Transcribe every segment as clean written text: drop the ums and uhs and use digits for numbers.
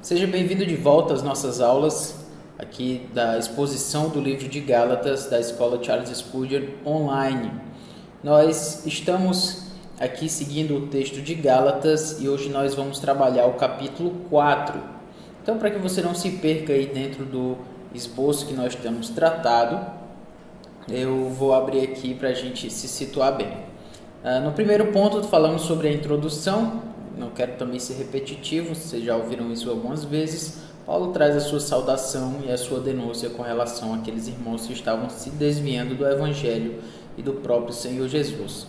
Seja bem-vindo de volta às nossas aulas aqui da exposição do livro de Gálatas da Escola Charles Spurgeon online. Nós estamos aqui seguindo o texto de Gálatas e hoje nós vamos trabalhar o capítulo 4. Então, para que você não se perca aí dentro do esboço que nós temos tratado, eu vou abrir aqui para a gente se situar bem. No primeiro ponto, falamos sobre a introdução. Não quero também ser repetitivo, vocês já ouviram isso algumas vezes. Paulo traz a sua saudação e a sua denúncia com relação àqueles irmãos que estavam se desviando do Evangelho e do próprio Senhor Jesus.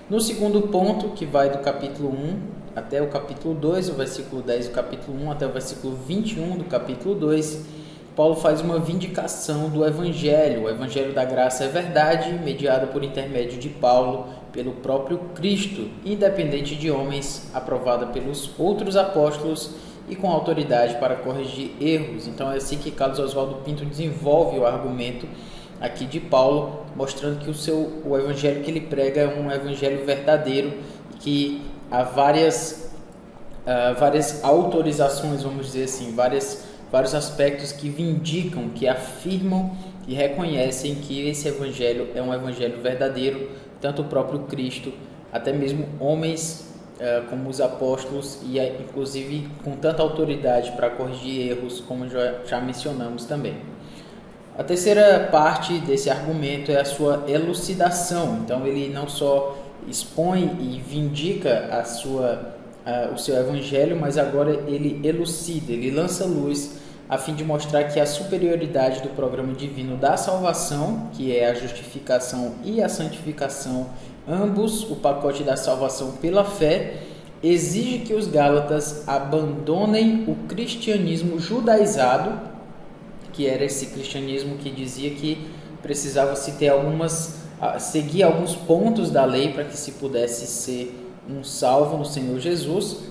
No segundo ponto, que vai do capítulo 1 até o capítulo 2, o versículo 10 do capítulo 1 até o versículo 21 do capítulo 2, Paulo faz uma vindicação do Evangelho. O Evangelho da graça é verdade, mediada por intermédio de Paulo, pelo próprio Cristo, independente de homens, aprovada pelos outros apóstolos e com autoridade para corrigir erros. Então é assim que Carlos Oswaldo Pinto desenvolve o argumento aqui de Paulo, mostrando que o Evangelho que ele prega é um Evangelho verdadeiro, que há várias autorizações, vamos dizer assim, vários aspectos que vindicam, que afirmam e reconhecem que esse Evangelho é um Evangelho verdadeiro, tanto o próprio Cristo, até mesmo homens como os apóstolos, e inclusive com tanta autoridade para corrigir erros, como já mencionamos também. A terceira parte desse argumento é a sua elucidação. Então ele não só expõe e vindica o seu evangelho, mas agora ele elucida, ele lança luz a fim de mostrar que a superioridade do programa divino da salvação, que é a justificação e a santificação, ambos o pacote da salvação pela fé, exige que os gálatas abandonem o cristianismo judaizado, que era esse cristianismo que dizia que precisava seguir alguns pontos da lei para que se pudesse ser um salvo no Senhor Jesus.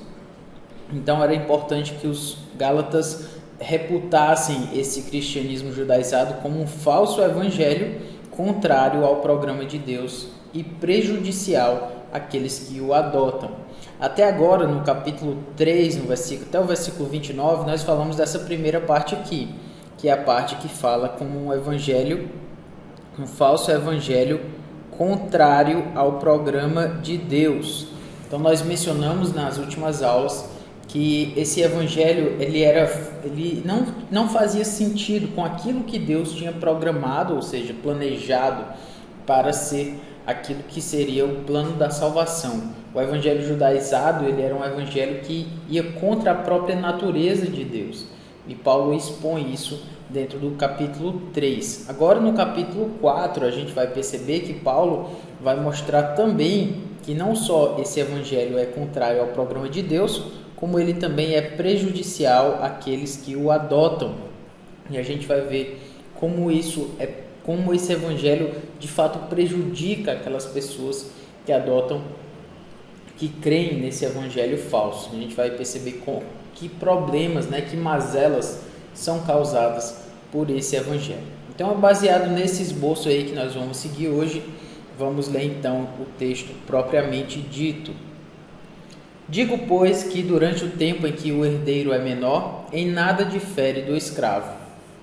Então era importante que os gálatas reputassem esse cristianismo judaizado como um falso evangelho contrário ao programa de Deus e prejudicial àqueles que o adotam. Até agora, no capítulo 3, até o versículo 29, nós falamos dessa primeira parte aqui, que é a parte que fala como um falso evangelho contrário ao programa de Deus. Então nós mencionamos nas últimas aulas que esse evangelho ele não fazia sentido com aquilo que Deus tinha programado, ou seja, planejado para ser aquilo que seria o plano da salvação. O evangelho judaizado, ele era um evangelho que ia contra a própria natureza de Deus. E Paulo expõe isso dentro do capítulo 3. Agora no capítulo 4 a gente vai perceber que Paulo vai mostrar também que não só esse evangelho é contrário ao programa de Deus, como ele também é prejudicial àqueles que o adotam. E a gente vai ver como esse evangelho de fato prejudica aquelas pessoas que adotam, que creem nesse evangelho falso. A gente vai perceber que problemas, que mazelas são causadas por esse evangelho. Então, baseado nesse esboço aí que nós vamos seguir hoje, vamos ler então o texto propriamente dito. Digo, pois, que durante o tempo em que o herdeiro é menor, em nada difere do escravo,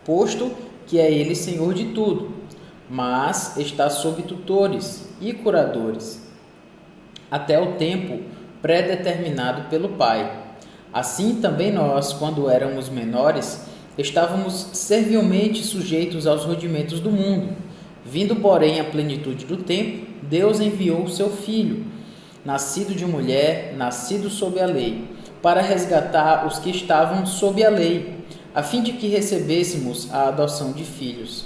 posto que é ele senhor de tudo, mas está sob tutores e curadores, até o tempo pré-determinado pelo Pai. Assim também nós, quando éramos menores, estávamos servilmente sujeitos aos rudimentos do mundo. Vindo, porém, a plenitude do tempo, Deus enviou o seu Filho, nascido de mulher, nascido sob a lei, para resgatar os que estavam sob a lei, a fim de que recebêssemos a adoção de filhos.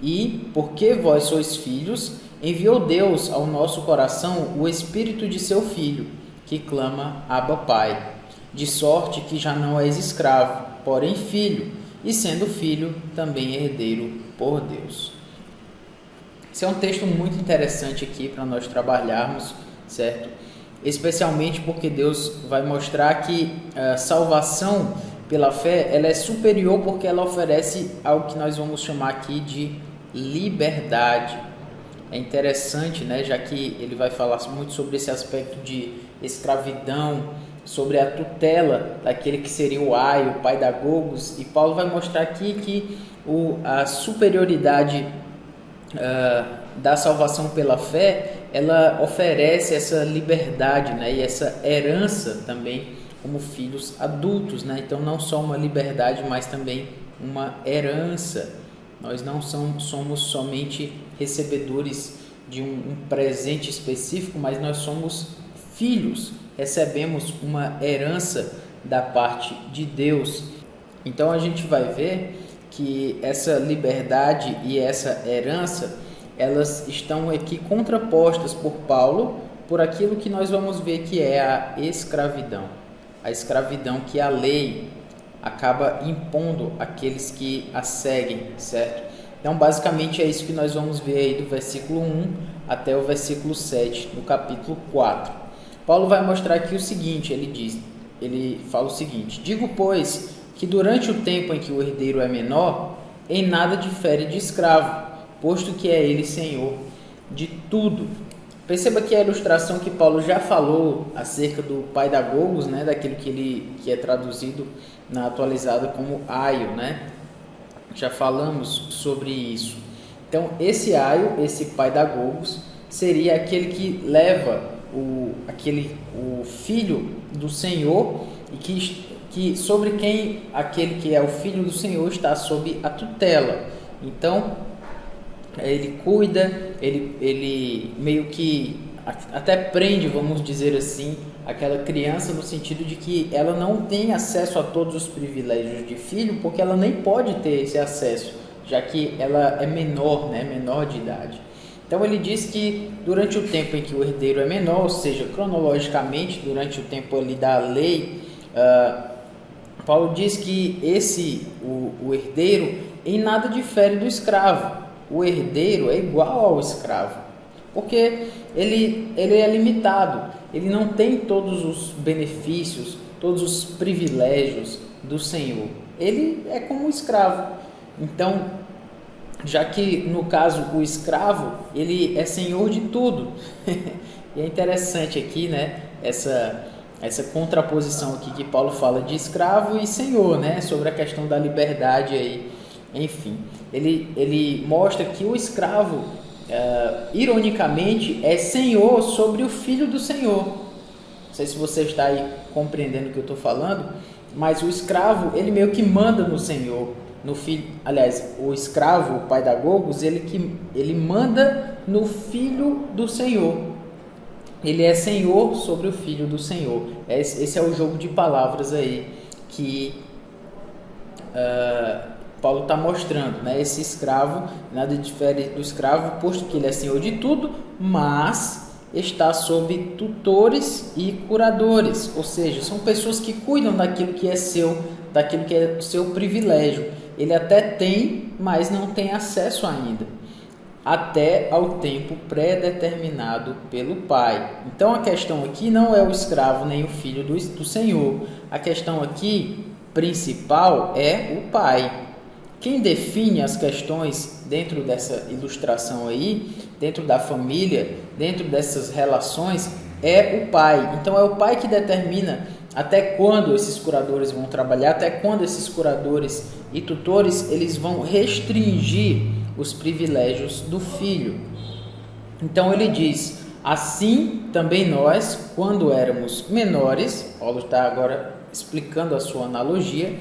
E, porque vós sois filhos, enviou Deus ao nosso coração o Espírito de seu Filho, que clama, Abba, Pai. De sorte que já não és escravo, porém filho, e sendo filho, também herdeiro por Deus. Esse é um texto muito interessante aqui para nós trabalharmos, certo? Especialmente porque Deus vai mostrar que a salvação pela fé, ela é superior porque ela oferece algo que nós vamos chamar aqui de liberdade. É interessante, já que ele vai falar muito sobre esse aspecto de escravidão sobre a tutela daquele que seria o Aio, o pai da Gogos, e Paulo vai mostrar aqui que a superioridade da salvação pela fé, ela oferece essa liberdade, né, e essa herança também como filhos adultos, né? Então não só uma liberdade, mas também uma herança. Nós não somos somente recebedores de um presente específico, mas nós somos filhos, recebemos uma herança da parte de Deus. Então a gente vai ver que essa liberdade e essa herança, elas estão aqui contrapostas por Paulo por aquilo que nós vamos ver que é a escravidão. A escravidão que a lei acaba impondo àqueles que a seguem, certo? Então, basicamente é isso que nós vamos ver aí do versículo 1 até o versículo 7, no capítulo 4. Paulo vai mostrar aqui o seguinte, ele fala o seguinte: digo, pois, que durante o tempo em que o herdeiro é menor, em nada difere de escravo, posto que é ele senhor de tudo. Perceba que a ilustração que Paulo já falou acerca do pai da Gogos, né, daquele que é traduzido na atualizada como Aio, né? Já falamos sobre isso. Então, esse Aio, esse pai da Gogos, seria aquele que leva o filho do Senhor e que sobre quem aquele que é o filho do Senhor está sob a tutela. Então, ele cuida, ele meio que até prende, vamos dizer assim, aquela criança, no sentido de que ela não tem acesso a todos os privilégios de filho, porque ela nem pode ter esse acesso, já que ela é menor, né, menor de idade. Então ele diz que durante o tempo em que o herdeiro é menor, ou seja, cronologicamente, durante o tempo ali da lei, Paulo diz que o herdeiro em nada difere do escravo. O herdeiro é igual ao escravo, porque ele é limitado, ele não tem todos os benefícios, todos os privilégios do Senhor. Ele é como um escravo. Então, já que no caso o escravo, ele é senhor de tudo. E é interessante aqui, né, essa contraposição aqui que Paulo fala de escravo e senhor, né, sobre a questão da liberdade aí. Enfim, ele mostra que o escravo, ironicamente, é senhor sobre o filho do Senhor. Não sei se você está aí compreendendo o que eu estou falando, mas o escravo, ele meio que manda no senhor, no filho. Aliás, o escravo, o pai da Gogos, ele manda no filho do Senhor. Ele é senhor sobre o filho do Senhor. Esse é o jogo de palavras aí que Paulo está mostrando, né? Esse escravo nada difere do escravo, posto que ele é senhor de tudo, mas está sob tutores e curadores, ou seja, são pessoas que cuidam daquilo que é seu, daquilo que é seu privilégio. Ele até tem, mas não tem acesso ainda, até ao tempo pré-determinado pelo pai. Então a questão aqui não é o escravo nem o filho do Senhor. A questão aqui principal é o pai. Quem define as questões dentro dessa ilustração aí, dentro da família, dentro dessas relações, é o pai. Então é o pai que determina até quando esses curadores vão trabalhar, até quando esses curadores e tutores eles vão restringir os privilégios do filho. Então ele diz: assim também nós, quando éramos menores, Paulo está agora explicando a sua analogia,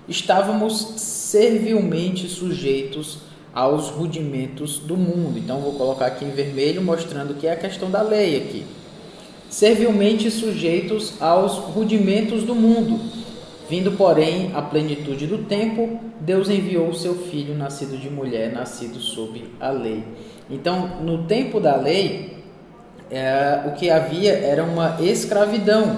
estávamos servilmente sujeitos aos rudimentos do mundo. Então vou colocar aqui em vermelho, mostrando que é a questão da lei aqui. Servilmente sujeitos aos rudimentos do mundo. Vindo, porém, à plenitude do tempo, Deus enviou o seu Filho, nascido de mulher, nascido sob a lei. Então, no tempo da lei, o que havia era uma escravidão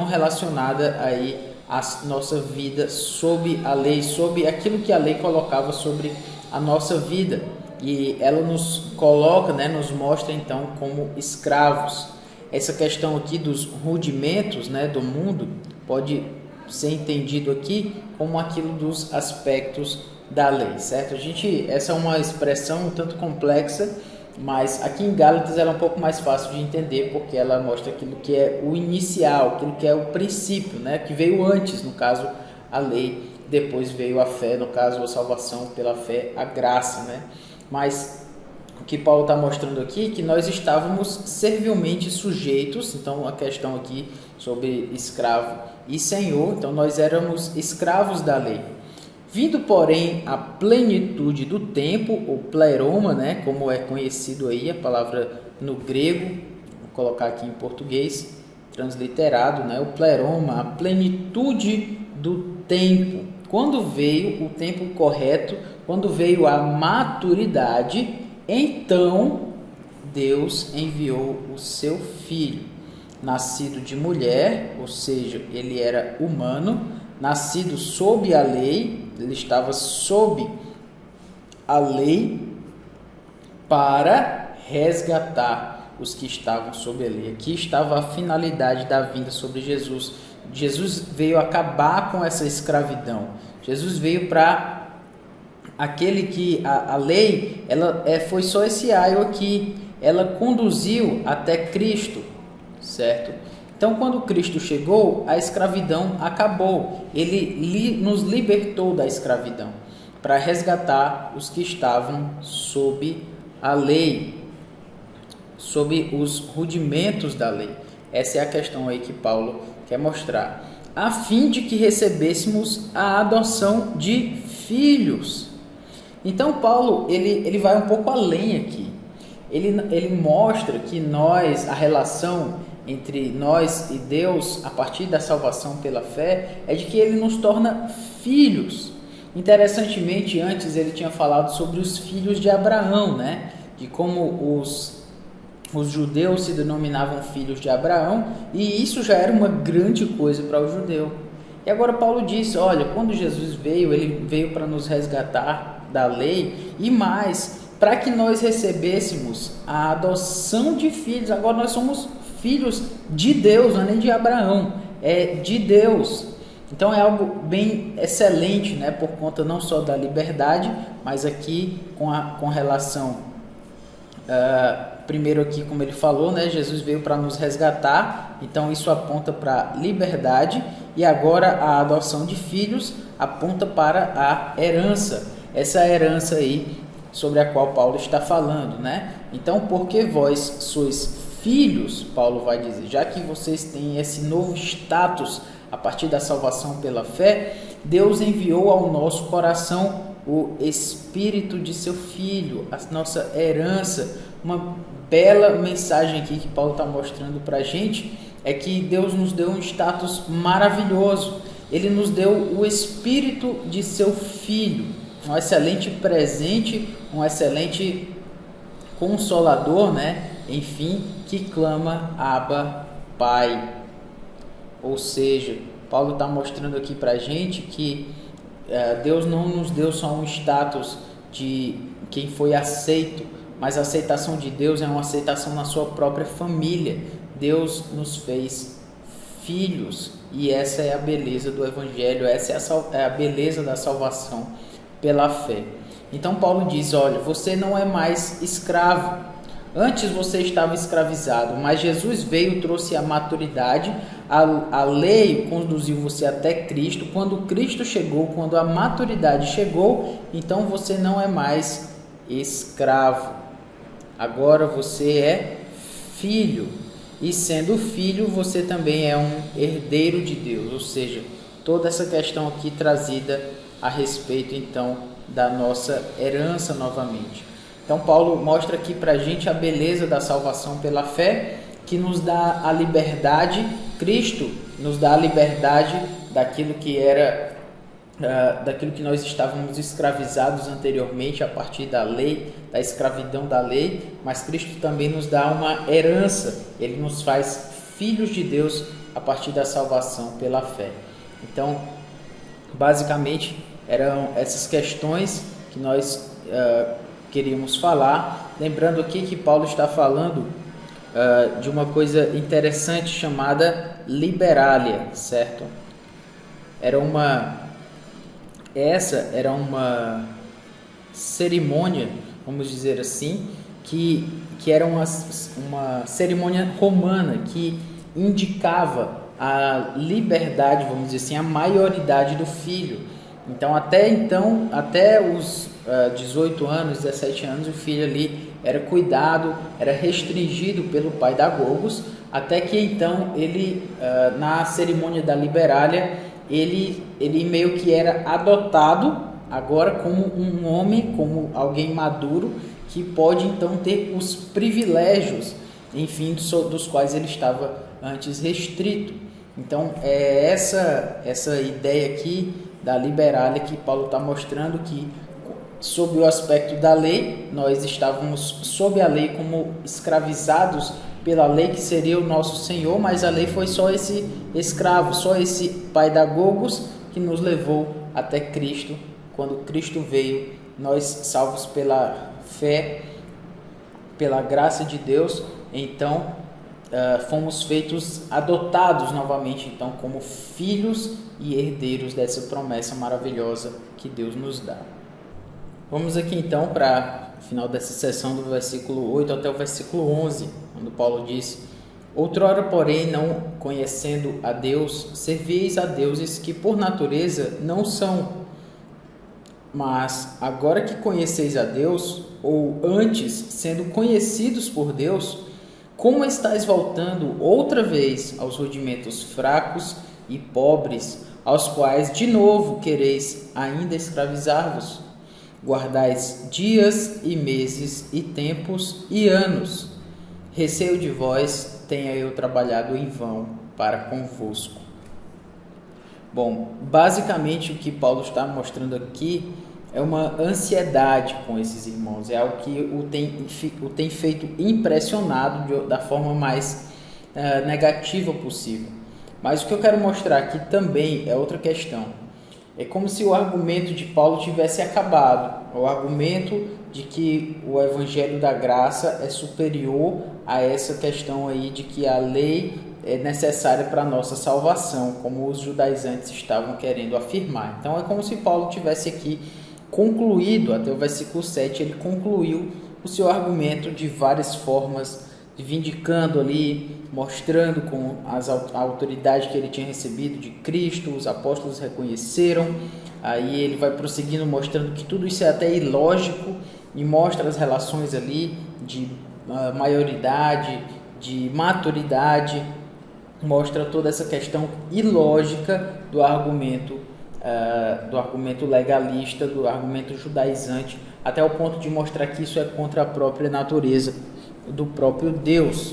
relacionada aí à nossa vida sob a lei, sob aquilo que a lei colocava sobre a nossa vida. E ela nos coloca, né, nos mostra então como escravos. Essa questão aqui dos rudimentos, né, do mundo pode ser entendido aqui como aquilo dos aspectos da lei, certo? Essa é uma expressão um tanto complexa mas aqui em Gálatas ela é um pouco mais fácil de entender, porque ela mostra aquilo que é o inicial, aquilo que é o princípio, né? Que veio antes, no caso, a lei, depois veio a fé, no caso, a salvação pela fé, a graça, né? Mas o que Paulo está mostrando aqui é que nós estávamos servilmente sujeitos, então a questão aqui sobre escravo e senhor, então nós éramos escravos da lei. Vindo, porém, a plenitude do tempo, o pleroma, né, como é conhecido aí, a palavra no grego, vou colocar aqui em português, transliterado, né, o pleroma, a plenitude do tempo. Quando veio o tempo correto, quando veio a maturidade, então Deus enviou o seu filho, nascido de mulher, ou seja, ele era humano, nascido sob a lei, ele estava sob a lei para resgatar os que estavam sob a lei. Aqui estava a finalidade da vinda sobre Jesus. Jesus veio acabar com essa escravidão. Jesus veio para aquele que a lei, ela foi só esse aio aqui, ela conduziu até Cristo, certo? Então, quando Cristo chegou, a escravidão acabou. Ele nos libertou da escravidão para resgatar os que estavam sob a lei, sob os rudimentos da lei. Essa é a questão aí que Paulo quer mostrar. A fim de que recebêssemos a adoção de filhos. Então, Paulo, ele vai um pouco além aqui. Ele mostra que nós, a relação entre nós e Deus, a partir da salvação pela fé, é de que ele nos torna filhos. Interessantemente, antes ele tinha falado sobre os filhos de Abraão, né? De como os judeus se denominavam filhos de Abraão, e isso já era uma grande coisa para o judeu. E agora Paulo diz, olha, quando Jesus veio, ele veio para nos resgatar da lei, e mais, para que nós recebêssemos a adoção de filhos. Agora nós somos filhos de Deus, não é nem de Abraão, é de Deus. Então é algo bem excelente, né? Por conta não só da liberdade, mas aqui com relação, primeiro aqui como ele falou, né? Jesus veio para nos resgatar, então isso aponta para a liberdade, e agora a adoção de filhos aponta para a herança, essa herança aí sobre a qual Paulo está falando, né? Então, porque vós sois filhos, Paulo vai dizer, já que vocês têm esse novo status a partir da salvação pela fé, Deus enviou ao nosso coração o Espírito de seu Filho, a nossa herança. Uma bela mensagem aqui que Paulo está mostrando para a gente é que Deus nos deu um status maravilhoso. Ele nos deu o Espírito de seu Filho, um excelente presente, um excelente consolador, né? Enfim, que clama Abba, Pai. Ou seja, Paulo está mostrando aqui para a gente que Deus não nos deu só um status de quem foi aceito, mas a aceitação de Deus é uma aceitação na sua própria família. Deus nos fez filhos, e essa é a beleza do Evangelho, essa é a beleza da salvação pela fé. Então Paulo diz, olha, você não é mais escravo. Antes você estava escravizado, mas Jesus veio, trouxe a maturidade, a lei conduziu você até Cristo. Quando Cristo chegou, quando a maturidade chegou, então você não é mais escravo. Agora você é filho, e sendo filho, você também é um herdeiro de Deus. Ou seja, toda essa questão aqui trazida a respeito então da nossa herança novamente. Então Paulo mostra aqui para a gente a beleza da salvação pela fé, que nos dá a liberdade. Cristo nos dá a liberdade daquilo que era, daquilo que nós estávamos escravizados anteriormente a partir da lei, da escravidão da lei, mas Cristo também nos dá uma herança. Ele nos faz filhos de Deus a partir da salvação pela fé. Então, basicamente, eram essas questões que nós queríamos falar, lembrando aqui que Paulo está falando de uma coisa interessante chamada liberalia, certo? Essa era uma cerimônia, vamos dizer assim, que era uma cerimônia romana que indicava a liberdade, vamos dizer assim, a maioridade do filho. Então, até os 18 anos, 17 anos, o filho ali era cuidado, era restringido pelo pai da Gogos, até que então ele, na cerimônia da liberalia, ele meio que era adotado agora como um homem, como alguém maduro, que pode então ter os privilégios, enfim, dos quais ele estava antes restrito. Então, é essa ideia aqui da liberalia que Paulo está mostrando que, sob o aspecto da lei, nós estávamos sob a lei como escravizados pela lei que seria o nosso Senhor, mas a lei foi só esse escravo, só esse pai da Gogos que nos levou até Cristo. Quando Cristo veio, nós salvos pela fé, pela graça de Deus, então fomos feitos adotados novamente, então, como filhos e herdeiros dessa promessa maravilhosa que Deus nos dá. Vamos aqui então para o final dessa sessão, do versículo 8 até o versículo 11, quando Paulo diz: outrora, porém, não conhecendo a Deus, servíeis a deuses que por natureza não são. Mas agora que conheceis a Deus, ou antes, sendo conhecidos por Deus, como estáis voltando outra vez aos rudimentos fracos e pobres, aos quais de novo quereis ainda escravizar-vos? Guardais dias e meses e tempos e anos. Receio de vós, tenha eu trabalhado em vão para convosco. Bom, basicamente o que Paulo está mostrando aqui é uma ansiedade com esses irmãos, é algo que o tem feito impressionado da forma mais negativa possível. Mas o que eu quero mostrar aqui também é outra questão. É como se o argumento de Paulo tivesse acabado, o argumento de que o evangelho da graça é superior a essa questão aí de que a lei é necessária para a nossa salvação, como os judaizantes estavam querendo afirmar. Então é como se Paulo tivesse aqui concluído, até o versículo 7, ele concluiu o seu argumento de várias formas, vindicando ali, mostrando com a autoridade que ele tinha recebido de Cristo, os apóstolos reconheceram, aí ele vai prosseguindo mostrando que tudo isso é até ilógico e mostra as relações ali de maioridade, de maturidade, mostra toda essa questão ilógica do argumento legalista, do argumento judaizante, até o ponto de mostrar que isso é contra a própria natureza do próprio Deus,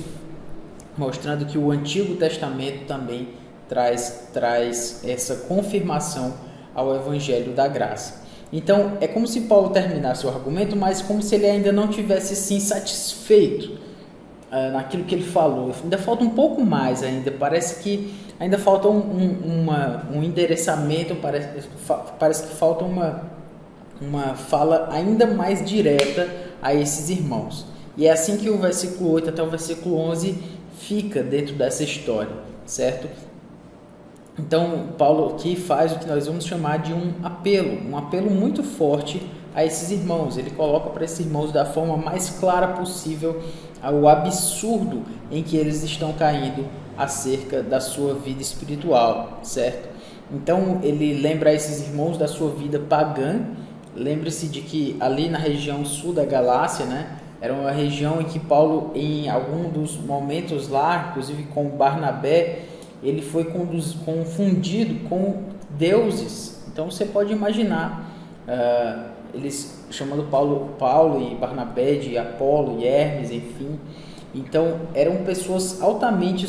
mostrando que o Antigo Testamento também traz essa confirmação ao Evangelho da Graça. Então, é como se Paulo terminasse o argumento, mas como se ele ainda não tivesse sim satisfeito naquilo que ele falou. Ainda falta um pouco mais ainda, parece que ainda falta um endereçamento, parece que falta uma fala ainda mais direta a esses irmãos. E é assim que o versículo 8 até o versículo 11 fica dentro dessa história, certo? Então, Paulo aqui faz o que nós vamos chamar de um apelo muito forte a esses irmãos. Ele coloca para esses irmãos da forma mais clara possível o absurdo em que eles estão caindo acerca da sua vida espiritual, certo? Então, ele lembra a esses irmãos da sua vida pagã. Lembre-se de que ali na região sul da Galácia, né, era uma região em que Paulo, em algum dos momentos lá, inclusive com Barnabé, ele foi confundido com deuses. Então você pode imaginar, eles chamando Paulo e Barnabé de Apolo e Hermes, enfim. Então eram pessoas altamente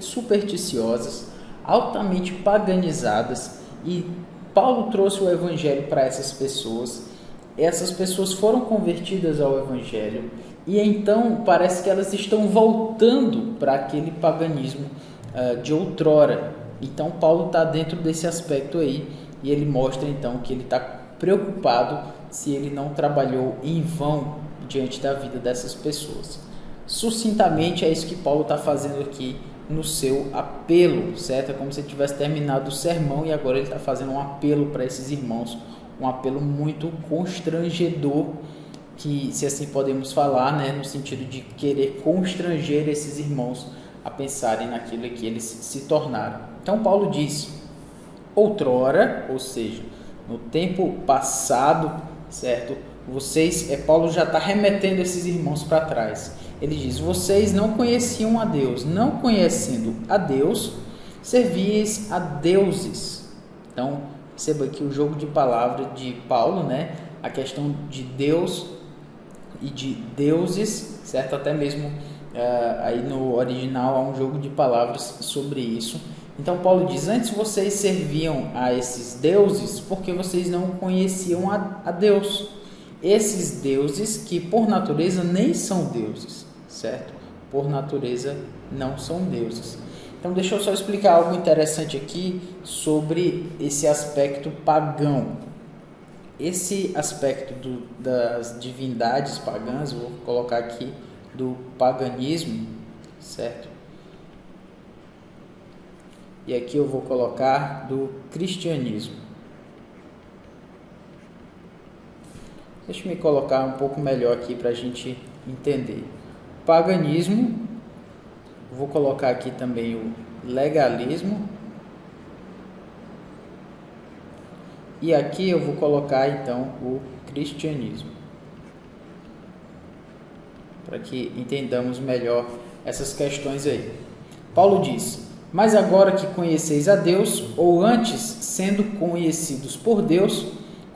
supersticiosas, altamente paganizadas, e Paulo trouxe o evangelho para essas pessoas. Essas pessoas foram convertidas ao evangelho e então parece que elas estão voltando para aquele paganismo de outrora. Então Paulo está dentro desse aspecto aí e ele mostra então que ele está preocupado se ele não trabalhou em vão diante da vida dessas pessoas. Sucintamente é isso que Paulo está fazendo aqui no seu apelo, certo? É como se ele tivesse terminado o sermão e agora ele está fazendo um apelo para esses irmãos, um apelo muito constrangedor que, se assim podemos falar, né, no sentido de querer constranger esses irmãos a pensarem naquilo que eles se tornaram. Então Paulo diz: outrora, ou seja, no tempo passado, certo? Paulo já está remetendo esses irmãos para trás. Ele diz: vocês não conheciam a Deus, não conhecendo a Deus, servíeis a deuses. Então, perceba aqui o jogo de palavras de Paulo, né? A questão de Deus e de deuses, certo? Até mesmo aí no original há um jogo de palavras sobre isso. Então Paulo diz: antes vocês serviam a esses deuses porque vocês não conheciam a Deus. Esses deuses que por natureza nem são deuses, certo? Por natureza não são deuses. Então deixa eu só explicar algo interessante aqui sobre esse aspecto pagão. Esse aspecto das divindades pagãs, vou colocar aqui do paganismo, certo? E aqui eu vou colocar do cristianismo. Deixa eu me colocar um pouco melhor aqui para a gente entender. Paganismo, vou colocar aqui também o legalismo. E aqui eu vou colocar então o cristianismo, para que entendamos melhor essas questões aí. Paulo diz: mas agora que conheceis a Deus, ou antes, sendo conhecidos por Deus,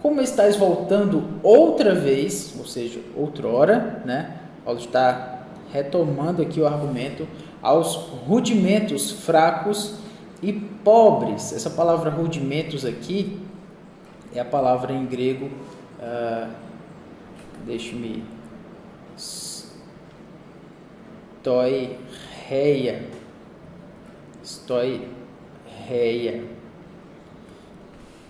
como estáis voltando outra vez, ou seja, outrora, né? Paulo está retomando aqui o argumento, aos rudimentos fracos e pobres. Essa palavra rudimentos aqui é a palavra em grego, deixe-me, stoireia,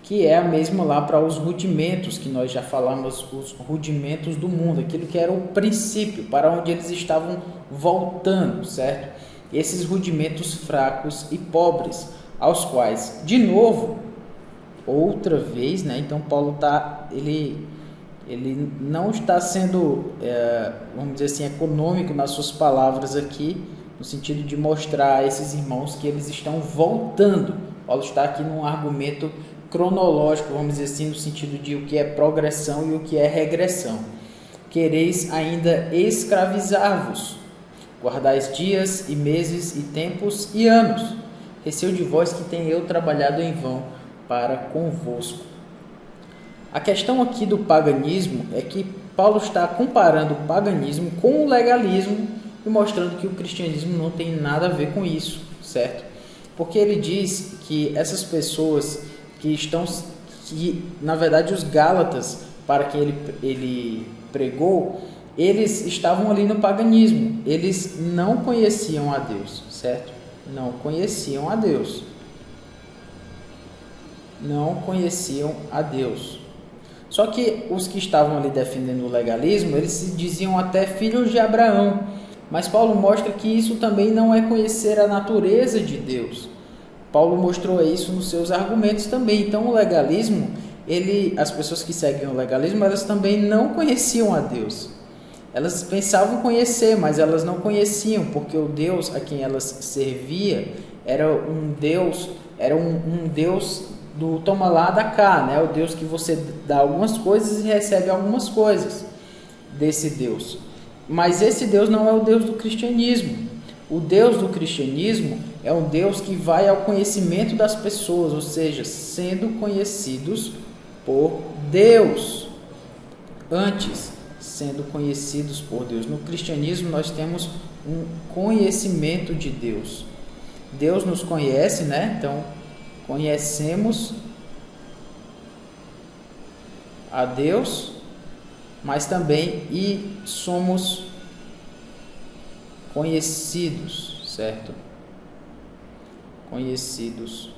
que é a mesma lá para os rudimentos, que nós já falamos, os rudimentos do mundo, aquilo que era o princípio, para onde eles estavam voltando, certo? Esses rudimentos fracos e pobres, aos quais, de novo, outra vez, né? Então Paulo ele não está sendo, vamos dizer assim, econômico nas suas palavras aqui, no sentido de mostrar a esses irmãos que eles estão voltando. Paulo está aqui num argumento cronológico, vamos dizer assim, no sentido de o que é progressão e o que é regressão. Quereis ainda escravizar-vos, guardais dias e meses e tempos e anos. Receio de vós que tenho eu trabalhado em vão para convosco. A questão aqui do paganismo é que Paulo está comparando o paganismo com o legalismo e mostrando que o cristianismo não tem nada a ver com isso, certo? Porque ele diz que essas pessoas que na verdade os Gálatas, para quem ele pregou, eles estavam ali no paganismo, eles não conheciam a Deus, certo? Não conheciam a Deus. Não conheciam a Deus. Só que os que estavam ali defendendo o legalismo, eles se diziam até filhos de Abraão. Mas Paulo mostra que isso também não é conhecer a natureza de Deus. Paulo mostrou isso nos seus argumentos também. Então o legalismo, as pessoas que seguem o legalismo, elas também não conheciam a Deus. Elas pensavam conhecer, mas elas não conheciam, porque o Deus a quem elas serviam era um Deus do toma lá da cá, né? O Deus que você dá algumas coisas e recebe algumas coisas desse Deus. Mas esse Deus não é o Deus do cristianismo. O Deus do cristianismo é um Deus que vai ao conhecimento das pessoas, ou seja, sendo conhecidos por Deus. Antes, sendo conhecidos por Deus. No cristianismo nós temos um conhecimento de Deus. Deus nos conhece, né? Então, conhecemos a Deus, mas também somos conhecidos, certo? Conhecidos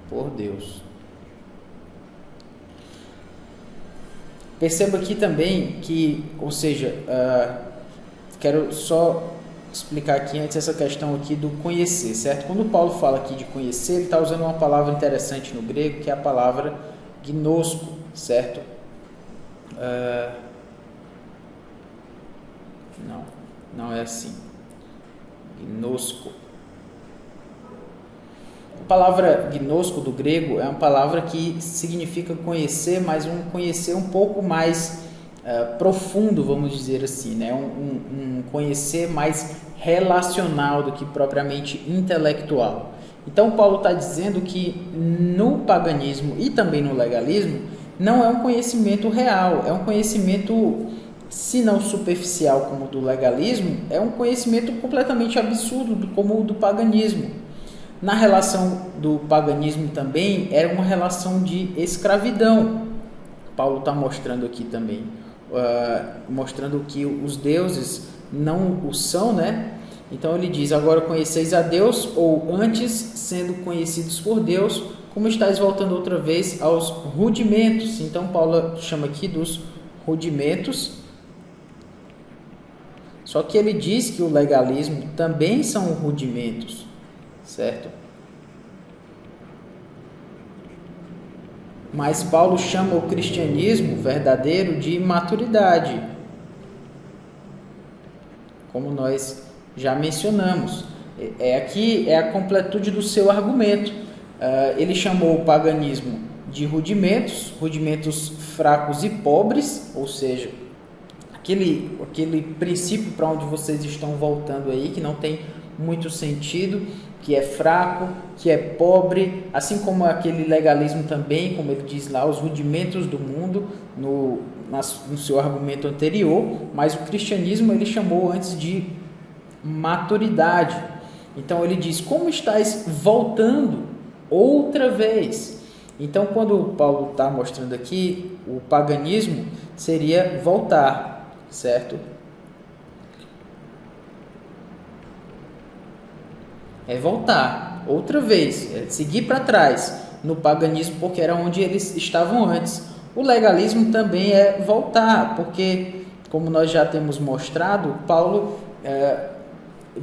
por Deus. Perceba aqui também que, ou seja, quero só explicar aqui antes essa questão aqui do conhecer, certo? Quando Paulo fala aqui de conhecer, ele está usando uma palavra interessante no grego, que é a palavra gnosko, certo? Não é assim. Gnosco. A palavra gnosco do grego é uma palavra que significa conhecer, mas um conhecer um pouco mais profundo, vamos dizer assim, né? Um conhecer mais relacional do que propriamente intelectual. Então Paulo está dizendo que no paganismo e também no legalismo não é um conhecimento real, é um conhecimento, se não superficial como o do legalismo, é um conhecimento completamente absurdo como o do paganismo. Na relação do paganismo também era uma relação de escravidão. Paulo está mostrando aqui também, mostrando que os deuses não o são, né? Então ele diz: agora conheceis a Deus, ou antes, sendo conhecidos por Deus, como estáis voltando outra vez aos rudimentos. Então Paulo chama aqui dos rudimentos. Só que ele diz que o legalismo também são rudimentos, certo? Mas Paulo chama o cristianismo verdadeiro de maturidade, como nós já mencionamos. Aqui é a completude do seu argumento. Ele chamou o paganismo de rudimentos, rudimentos fracos e pobres, ou seja, aquele princípio para onde vocês estão voltando aí, que não tem muito sentido, que é fraco, que é pobre, assim como aquele legalismo também, como ele diz lá, os rudimentos do mundo, no seu argumento anterior, mas o cristianismo ele chamou antes de maturidade. Então ele diz: como estáis voltando outra vez? Então quando Paulo está mostrando aqui, o paganismo seria voltar, certo? É voltar outra vez, é seguir para trás no paganismo, porque era onde eles estavam antes. O legalismo também é voltar, porque, como nós já temos mostrado, Paulo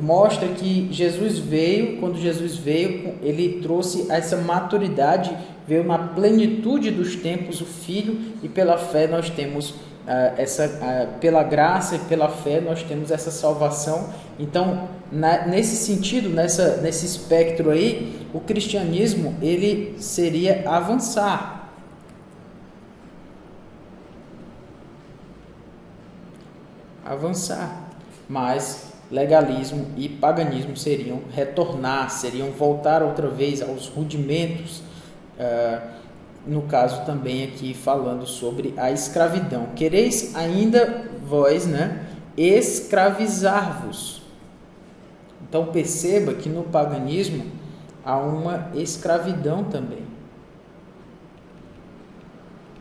mostra que Jesus veio, quando Jesus veio, ele trouxe essa maturidade, veio na plenitude dos tempos o Filho, e pela fé nós temos pela graça e pela fé nós temos essa salvação. Então, nesse sentido, nesse espectro aí, o cristianismo ele seria avançar. Mas legalismo e paganismo seriam retornar, seriam voltar outra vez aos rudimentos. No caso também aqui falando sobre a escravidão. Quereis ainda vós, né, escravizar-vos. Então perceba que no paganismo há uma escravidão também.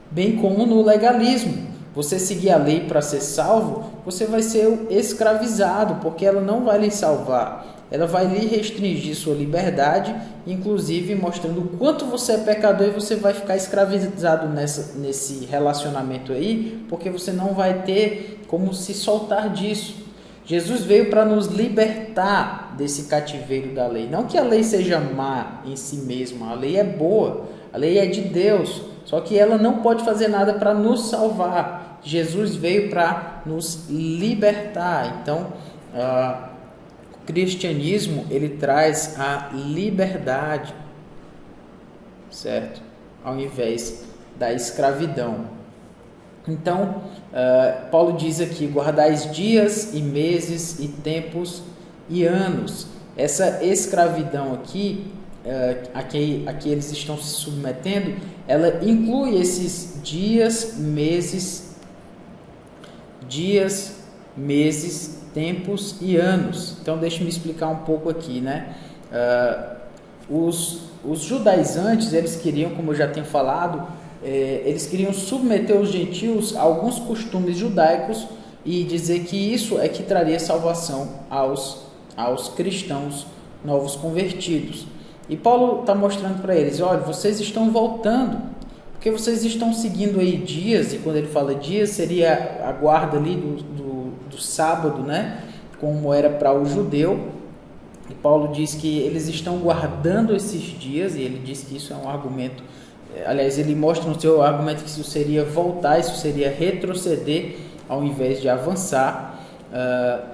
Bem como no legalismo. Você seguir a lei para ser salvo, você vai ser escravizado, porque ela não vai lhe salvar. Ela vai lhe restringir sua liberdade, inclusive mostrando o quanto você é pecador, e você vai ficar escravizado nesse relacionamento aí, porque você não vai ter como se soltar disso. Jesus veio para nos libertar desse cativeiro da lei. Não que a lei seja má em si mesma, a lei é boa, a lei é de Deus, só que ela não pode fazer nada para nos salvar. Jesus veio para nos libertar. Então, o cristianismo ele traz a liberdade, certo? Ao invés da escravidão. Então, Paulo diz aqui: guardais dias e meses e tempos e anos. Essa escravidão aqui, a que eles estão se submetendo, ela inclui esses dias, meses, tempos e anos. Então deixa-me explicar um pouco aqui, né? Os judaizantes, eles queriam, como eu já tenho falado, eles queriam submeter os gentios a alguns costumes judaicos e dizer que isso é que traria salvação aos cristãos novos convertidos. E Paulo está mostrando para eles: olha, vocês estão voltando, porque vocês estão seguindo aí dias, e quando ele fala dias, seria a guarda ali do sábado, né? Como era para o judeu. E Paulo diz que eles estão guardando esses dias, e ele diz que isso é um argumento, aliás, ele mostra no seu argumento que isso seria voltar, isso seria retroceder ao invés de avançar.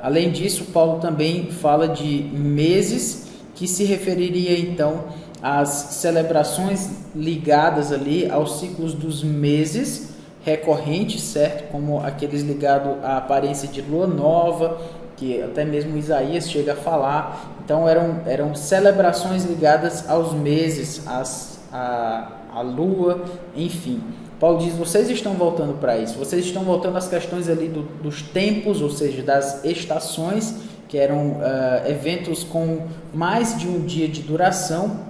Além disso, Paulo também fala de meses, que se referiria então às celebrações ligadas ali aos ciclos dos meses recorrentes, certo? Como aqueles ligados à aparência de lua nova, que até mesmo Isaías chega a falar. Então eram celebrações ligadas aos meses, à lua, enfim. Paulo diz, vocês estão voltando para isso, vocês estão voltando às questões ali dos tempos, ou seja, das estações, que eram eventos com mais de um dia de duração.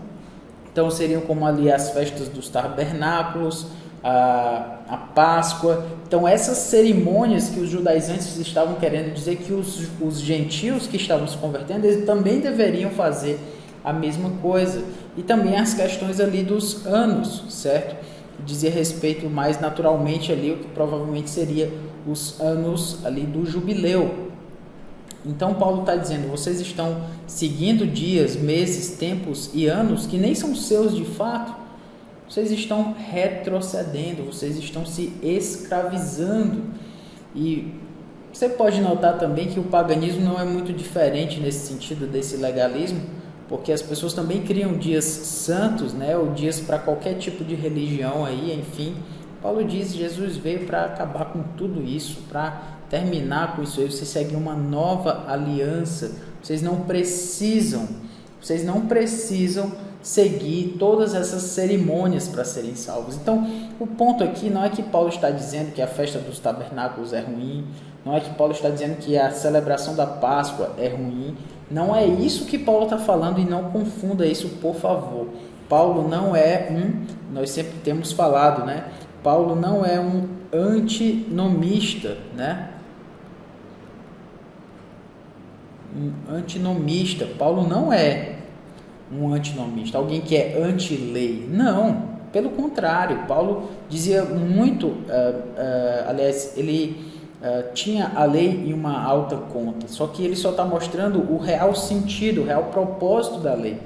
Então seriam como ali as festas dos tabernáculos, a Páscoa. Então essas cerimônias que os judaizantes estavam querendo dizer que os gentios que estavam se convertendo, eles também deveriam fazer a mesma coisa. E também as questões ali dos anos, certo? Dizia respeito mais naturalmente ali o que provavelmente seria os anos ali do jubileu. Então Paulo está dizendo, vocês estão seguindo dias, meses, tempos e anos que nem são seus de fato. Vocês estão retrocedendo, vocês estão se escravizando. E você pode notar também que o paganismo não é muito diferente nesse sentido desse legalismo, porque as pessoas também criam dias santos, né, ou dias para qualquer tipo de religião aí, enfim. Paulo diz, Jesus veio para acabar com tudo isso, para terminar com isso aí. Vocês seguem uma nova aliança. Vocês não precisam seguir todas essas cerimônias para serem salvos. Então, o ponto aqui não é que Paulo está dizendo que a festa dos tabernáculos é ruim, não é que Paulo está dizendo que a celebração da Páscoa é ruim, não é isso que Paulo está falando, e não confunda isso, por favor. Paulo não é nós sempre temos falado, né? Paulo não é um antinomista, né? Um antinomista. Paulo não é um antinomista, alguém que é anti-lei. Não, pelo contrário. Paulo dizia muito, aliás, ele tinha a lei em uma alta conta, só que ele só está mostrando o real sentido, o real propósito da lei.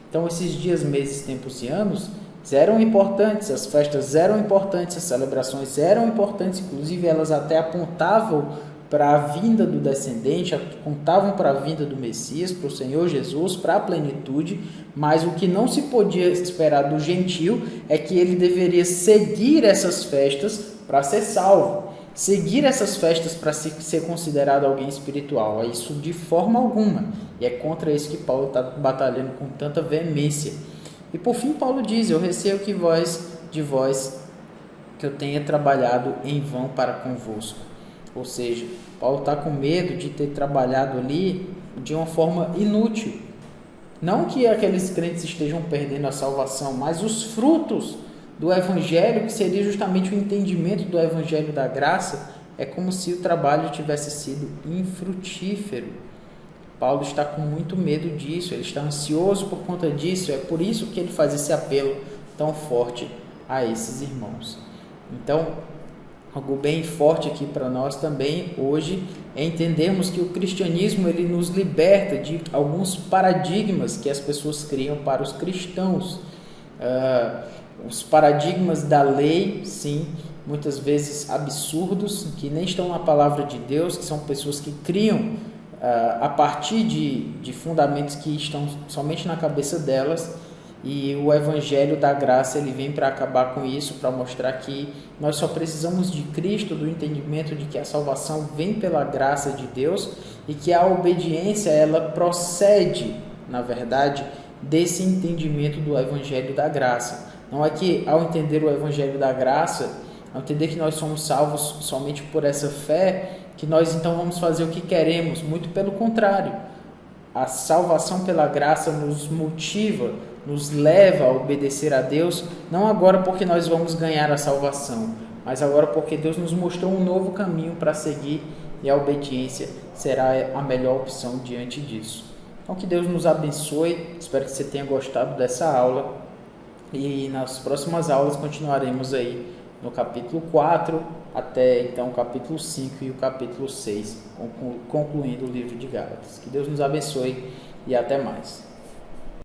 Então esses dias, meses, tempos e anos eram importantes, as festas eram importantes, as celebrações eram importantes, inclusive elas até apontavam para a vinda do descendente, apontavam para a vinda do Messias, para o Senhor Jesus, para a plenitude, mas o que não se podia esperar do gentio é que ele deveria seguir essas festas para ser salvo, seguir essas festas para ser considerado alguém espiritual. É isso de forma alguma, e é contra isso que Paulo está batalhando com tanta veemência. E por fim Paulo diz, eu receio que de vós que eu tenha trabalhado em vão para convosco. Ou seja, Paulo está com medo de ter trabalhado ali de uma forma inútil. Não que aqueles crentes estejam perdendo a salvação, mas os frutos do Evangelho, que seria justamente o entendimento do Evangelho da graça, é como se o trabalho tivesse sido infrutífero. Paulo está com muito medo disso, ele está ansioso por conta disso, é por isso que ele faz esse apelo tão forte a esses irmãos. Então, algo bem forte aqui para nós também hoje é entendermos que o cristianismo ele nos liberta de alguns paradigmas que as pessoas criam para os cristãos. Os paradigmas da lei, sim, muitas vezes absurdos, que nem estão na palavra de Deus, que são pessoas que criam a partir de fundamentos que estão somente na cabeça delas. E o Evangelho da Graça ele vem para acabar com isso, para mostrar que nós só precisamos de Cristo, do entendimento de que a salvação vem pela graça de Deus e que a obediência ela procede, na verdade, desse entendimento do Evangelho da Graça. Não é que ao entender o Evangelho da Graça, ao entender que nós somos salvos somente por essa fé, que nós então vamos fazer o que queremos, muito pelo contrário. A salvação pela graça nos motiva, nos leva a obedecer a Deus, não agora porque nós vamos ganhar a salvação, mas agora porque Deus nos mostrou um novo caminho para seguir e a obediência será a melhor opção diante disso. Então que Deus nos abençoe, espero que você tenha gostado dessa aula e nas próximas aulas continuaremos aí no capítulo 4 até então o capítulo 5 e o capítulo 6, concluindo o livro de Gálatas. Que Deus nos abençoe e até mais.